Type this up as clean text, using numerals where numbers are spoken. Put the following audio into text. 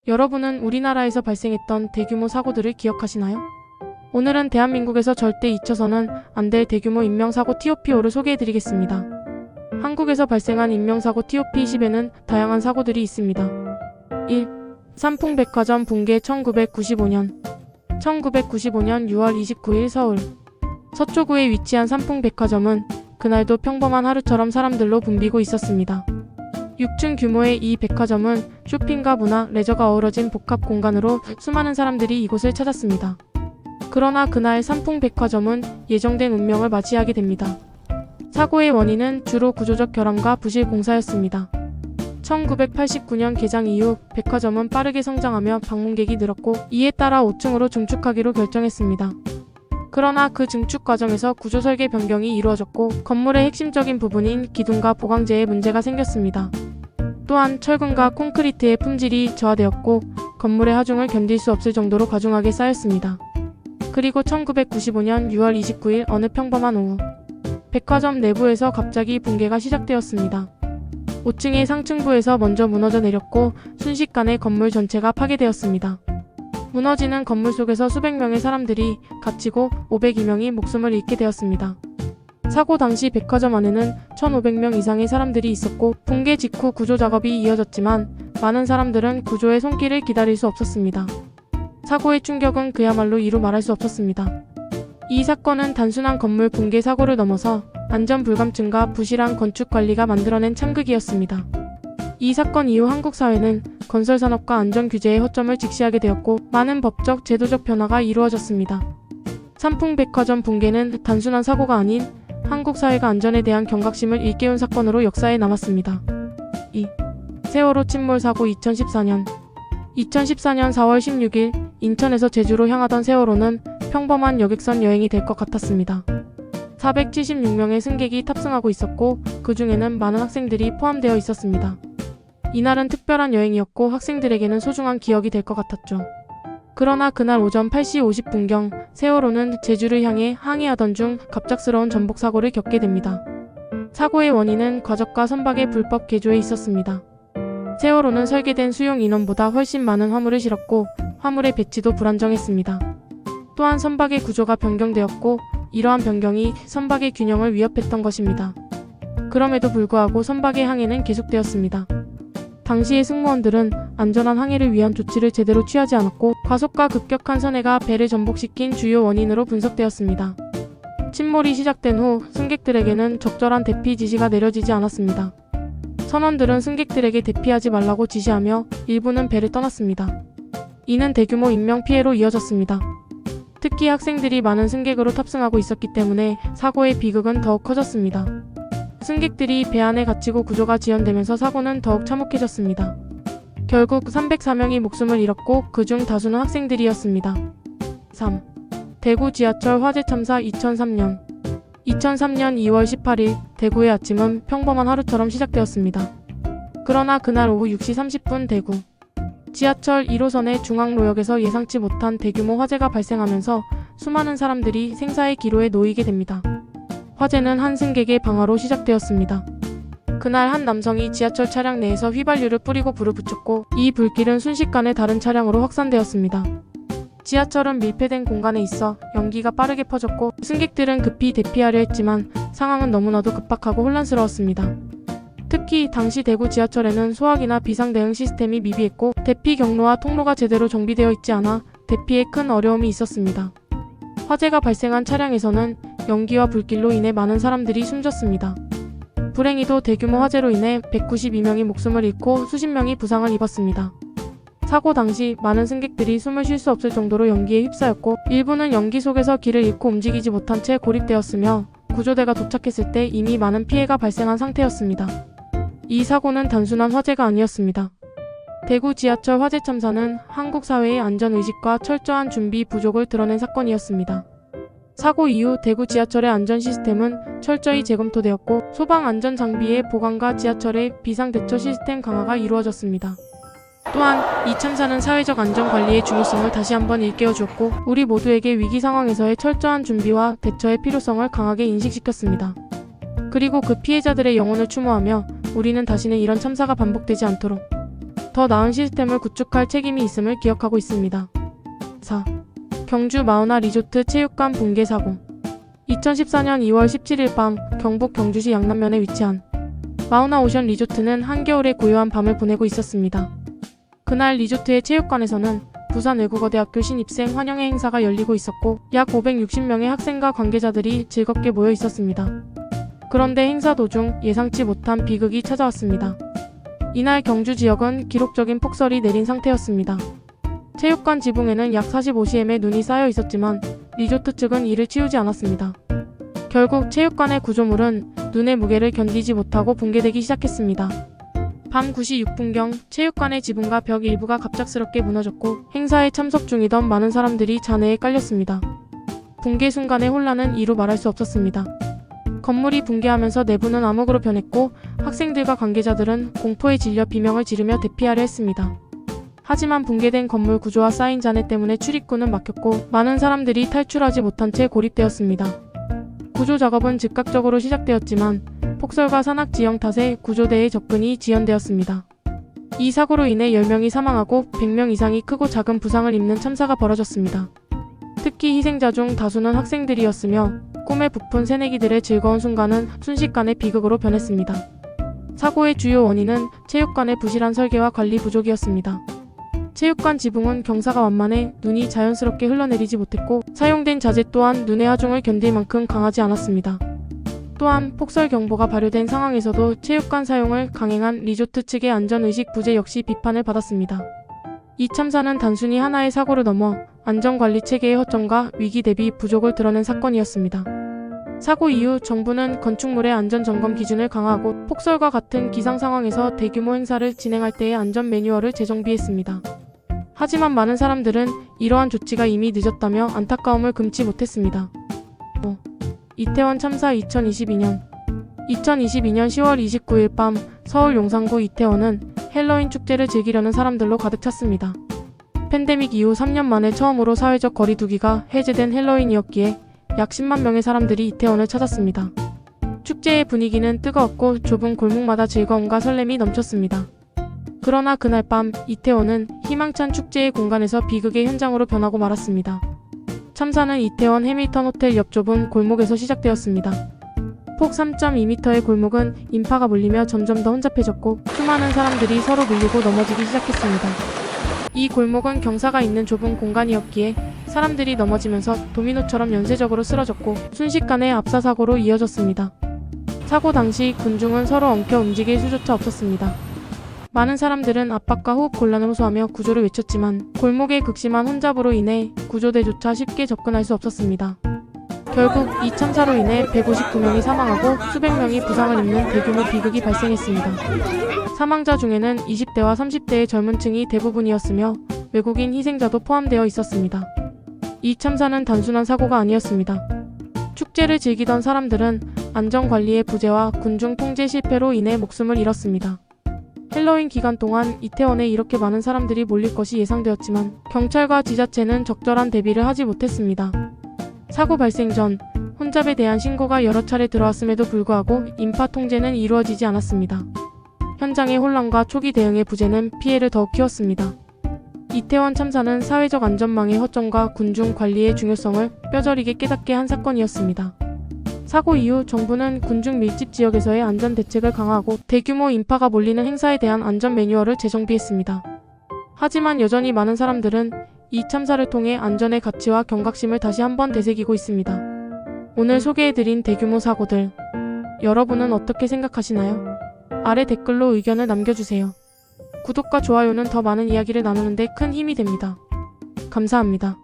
여러분은 우리나라에서 발생했던 대규모 사고들을 기억하시나요? 오늘은 대한민국에서 절대 잊혀서는 안 될 대규모 인명사고 TOP5를 소개해드리겠습니다. 한국에서 발생한 인명사고 TOP10에는 다양한 사고들이 있습니다. 1. 삼풍백화점 붕괴 1995년 1995년 6월 29일 서울 서초구에 위치한 삼풍백화점은 그날도 평범한 하루처럼 사람들로 붐비고 있었습니다. 6층 규모의 이 백화점은 쇼핑과 문화, 레저가 어우러진 복합 공간으로 수많은 사람들이 이곳을 찾았습니다. 그러나 그날 삼풍백화점은 예정된 운명을 맞이하게 됩니다. 사고의 원인은 주로 구조적 결함과 부실 공사였습니다. 1989년 개장 이후 백화점은 빠르게 성장하며 방문객이 늘었고 이에 따라 5층으로 증축하기로 결정했습니다. 그러나 그 증축 과정에서 구조 설계 변경이 이루어졌고 건물의 핵심적인 부분인 기둥과 보강재에 문제가 생겼습니다. 또한 철근과 콘크리트의 품질이 저하되었고 건물의 하중을 견딜 수 없을 정도로 과중하게 쌓였습니다. 그리고 1995년 6월 29일 어느 평범한 오후 백화점 내부에서 갑자기 붕괴가 시작되었습니다. 5층의 상층부에서 먼저 무너져 내렸고 순식간에 건물 전체가 파괴되었습니다. 무너지는 건물 속에서 수백 명의 사람들이 갇히고 502명이 목숨을 잃게 되었습니다. 사고 당시 백화점 안에는 1,500명 이상의 사람들이 있었고 붕괴 직후 구조 작업이 이어졌지만 많은 사람들은 구조의 손길을 기다릴 수 없었습니다. 사고의 충격은 그야말로 이루 말할 수 없었습니다. 이 사건은 단순한 건물 붕괴 사고를 넘어서 안전 불감증과 부실한 건축 관리가 만들어낸 참극이었습니다. 이 사건 이후 한국 사회는 건설산업과 안전 규제의 허점을 직시하게 되었고 많은 법적, 제도적 변화가 이루어졌습니다. 삼풍백화점 붕괴는 단순한 사고가 아닌 한국 사회가 안전에 대한 경각심을 일깨운 사건으로 역사에 남았습니다. 2. 세월호 침몰 사고 2014년 4월 16일 인천에서 제주로 향하던 세월호는 평범한 여객선 여행이 될 것 같았습니다. 476명의 승객이 탑승하고 있었고 그 중에는 많은 학생들이 포함되어 있었습니다. 이날은 특별한 여행이었고 학생들에게는 소중한 기억이 될 것 같았죠. 그러나 그날 오전 8시 50분경 세월호는 제주를 향해 항해하던 중 갑작스러운 전복 사고를 겪게 됩니다. 사고의 원인은 과적과 선박의 불법 개조에 있었습니다. 세월호는 설계된 수용 인원보다 훨씬 많은 화물을 실었고 화물의 배치도 불안정했습니다. 또한 선박의 구조가 변경되었고 이러한 변경이 선박의 균형을 위협했던 것입니다. 그럼에도 불구하고 선박의 항해는 계속되었습니다. 당시의 승무원들은 안전한 항해를 위한 조치를 제대로 취하지 않았고 과속과 급격한 선해가 배를 전복시킨 주요 원인으로 분석되었습니다. 침몰이 시작된 후 승객들에게는 적절한 대피 지시가 내려지지 않았습니다. 선원들은 승객들에게 대피하지 말라고 지시하며 일부는 배를 떠났습니다. 이는 대규모 인명피해로 이어졌습니다. 특히 학생들이 많은 승객으로 탑승하고 있었기 때문에 사고의 비극은 더욱 커졌습니다. 승객들이 배 안에 갇히고 구조가 지연되면서 사고는 더욱 참혹해졌습니다. 결국 304명이 목숨을 잃었고 그중 다수는 학생들이었습니다. 3. 대구 지하철 화재 참사 2003년 2월 18일 대구의 아침은 평범한 하루처럼 시작되었습니다. 그러나 그날 오후 6시 30분 대구 지하철 1호선의 중앙로역에서 예상치 못한 대규모 화재가 발생하면서 수많은 사람들이 생사의 기로에 놓이게 됩니다. 화재는 한 승객의 방화로 시작되었습니다. 그날 한 남성이 지하철 차량 내에서 휘발유를 뿌리고 불을 붙였고 이 불길은 순식간에 다른 차량으로 확산되었습니다. 지하철은 밀폐된 공간에 있어 연기가 빠르게 퍼졌고 승객들은 급히 대피하려 했지만 상황은 너무나도 급박하고 혼란스러웠습니다. 특히 당시 대구 지하철에는 소화기나 비상대응 시스템이 미비했고 대피 경로와 통로가 제대로 정비되어 있지 않아 대피에 큰 어려움이 있었습니다. 화재가 발생한 차량에서는 연기와 불길로 인해 많은 사람들이 숨졌습니다. 불행히도 대규모 화재로 인해 192명이 목숨을 잃고 수십 명이 부상을 입었습니다. 사고 당시 많은 승객들이 숨을 쉴 수 없을 정도로 연기에 휩싸였고 일부는 연기 속에서 길을 잃고 움직이지 못한 채 고립되었으며 구조대가 도착했을 때 이미 많은 피해가 발생한 상태였습니다. 이 사고는 단순한 화재가 아니었습니다. 대구 지하철 화재 참사는 한국 사회의 안전의식과 철저한 준비 부족을 드러낸 사건이었습니다. 사고 이후 대구 지하철의 안전 시스템은 철저히 재검토되었고 소방 안전 장비의 보강과 지하철의 비상대처 시스템 강화가 이루어졌습니다. 또한 이 참사는 사회적 안전 관리의 중요성을 다시 한번 일깨워주었고 우리 모두에게 위기 상황에서의 철저한 준비와 대처의 필요성을 강하게 인식시켰습니다. 그리고 그 피해자들의 영혼을 추모하며 우리는 다시는 이런 참사가 반복되지 않도록 더 나은 시스템을 구축할 책임이 있음을 기억하고 있습니다. 4. 경주 마우나 리조트 체육관 붕괴 사고. 2014년 2월 17일 밤 경북 경주시 양남면에 위치한 마우나 오션 리조트는 한겨울에 고요한 밤을 보내고 있었습니다. 그날 리조트의 체육관에서는 부산 외국어대학교 신입생 환영회 행사가 열리고 있었고 약 560명의 학생과 관계자들이 즐겁게 모여 있었습니다. 그런데 행사 도중 예상치 못한 비극이 찾아왔습니다. 이날 경주 지역은 기록적인 폭설이 내린 상태였습니다. 체육관 지붕에는 약 45cm의 눈이 쌓여 있었지만 리조트 측은 이를 치우지 않았습니다. 결국 체육관의 구조물은 눈의 무게를 견디지 못하고 붕괴되기 시작했습니다. 밤 9시 6분경 체육관의 지붕과 벽 일부가 갑작스럽게 무너졌고 행사에 참석 중이던 많은 사람들이 잔해에 깔렸습니다. 붕괴 순간의 혼란은 이루 말할 수 없었습니다. 건물이 붕괴하면서 내부는 암흑으로 변했고 학생들과 관계자들은 공포에 질려 비명을 지르며 대피하려 했습니다. 하지만 붕괴된 건물 구조와 쌓인 잔해 때문에 출입구는 막혔고 많은 사람들이 탈출하지 못한 채 고립되었습니다. 구조 작업은 즉각적으로 시작되었지만 폭설과 산악 지형 탓에 구조대의 접근이 지연되었습니다. 이 사고로 인해 10명이 사망하고 100명 이상이 크고 작은 부상을 입는 참사가 벌어졌습니다. 특히 희생자 중 다수는 학생들이었으며 꿈에 부푼 새내기들의 즐거운 순간은 순식간에 비극으로 변했습니다. 사고의 주요 원인은 체육관의 부실한 설계와 관리 부족이었습니다. 체육관 지붕은 경사가 완만해 눈이 자연스럽게 흘러내리지 못했고 사용된 자재 또한 눈의 하중을 견딜 만큼 강하지 않았습니다. 또한 폭설 경보가 발효된 상황에서도 체육관 사용을 강행한 리조트 측의 안전의식 부재 역시 비판을 받았습니다. 이 참사는 단순히 하나의 사고를 넘어 안전관리 체계의 허점과 위기 대비 부족을 드러낸 사건이었습니다. 사고 이후 정부는 건축물의 안전점검 기준을 강화하고 폭설과 같은 기상 상황에서 대규모 행사를 진행할 때의 안전 매뉴얼을 재정비했습니다. 하지만 많은 사람들은 이러한 조치가 이미 늦었다며 안타까움을 금치 못했습니다. 이태원 참사 2022년 10월 29일 밤 서울 용산구 이태원은 헬로윈 축제를 즐기려는 사람들로 가득 찼습니다. 팬데믹 이후 3년 만에 처음으로 사회적 거리두기가 해제된 헬로윈이었기에 약 10만 명의 사람들이 이태원을 찾았습니다. 축제의 분위기는 뜨거웠고 좁은 골목마다 즐거움과 설렘이 넘쳤습니다. 그러나 그날 밤 이태원은 희망찬 축제의 공간에서 비극의 현장으로 변하고 말았습니다. 참사는 이태원 해밀턴 호텔 옆 좁은 골목에서 시작되었습니다. 폭 3.2m의 골목은 인파가 몰리며 점점 더 혼잡해졌고 수많은 사람들이 서로 밀리고 넘어지기 시작했습니다. 이 골목은 경사가 있는 좁은 공간이었기에 사람들이 넘어지면서 도미노처럼 연쇄적으로 쓰러졌고 순식간에 압사사고로 이어졌습니다. 사고 당시 군중은 서로 엉켜 움직일 수조차 없었습니다. 많은 사람들은 압박과 호흡 곤란을 호소하며 구조를 외쳤지만 골목의 극심한 혼잡으로 인해 구조대조차 쉽게 접근할 수 없었습니다. 결국 이 참사로 인해 159명이 사망하고 수백 명이 부상을 입는 대규모 비극이 발생했습니다. 사망자 중에는 20대와 30대의 젊은 층이 대부분이었으며 외국인 희생자도 포함되어 있었습니다. 이 참사는 단순한 사고가 아니었습니다. 축제를 즐기던 사람들은 안전관리의 부재와 군중 통제 실패로 인해 목숨을 잃었습니다. 헬로윈 기간 동안 이태원에 이렇게 많은 사람들이 몰릴 것이 예상되었지만 경찰과 지자체는 적절한 대비를 하지 못했습니다. 사고 발생 전 혼잡에 대한 신고가 여러 차례 들어왔음에도 불구하고 인파 통제는 이루어지지 않았습니다. 현장의 혼란과 초기 대응의 부재는 피해를 더욱 키웠습니다. 이태원 참사는 사회적 안전망의 허점과 군중 관리의 중요성을 뼈저리게 깨닫게 한 사건이었습니다. 사고 이후 정부는 군중 밀집 지역에서의 안전 대책을 강화하고 대규모 인파가 몰리는 행사에 대한 안전 매뉴얼을 재정비했습니다. 하지만 여전히 많은 사람들은 이 참사를 통해 안전의 가치와 경각심을 다시 한번 되새기고 있습니다. 오늘 소개해드린 대규모 사고들, 여러분은 어떻게 생각하시나요? 아래 댓글로 의견을 남겨주세요. 구독과 좋아요는 더 많은 이야기를 나누는데 큰 힘이 됩니다. 감사합니다.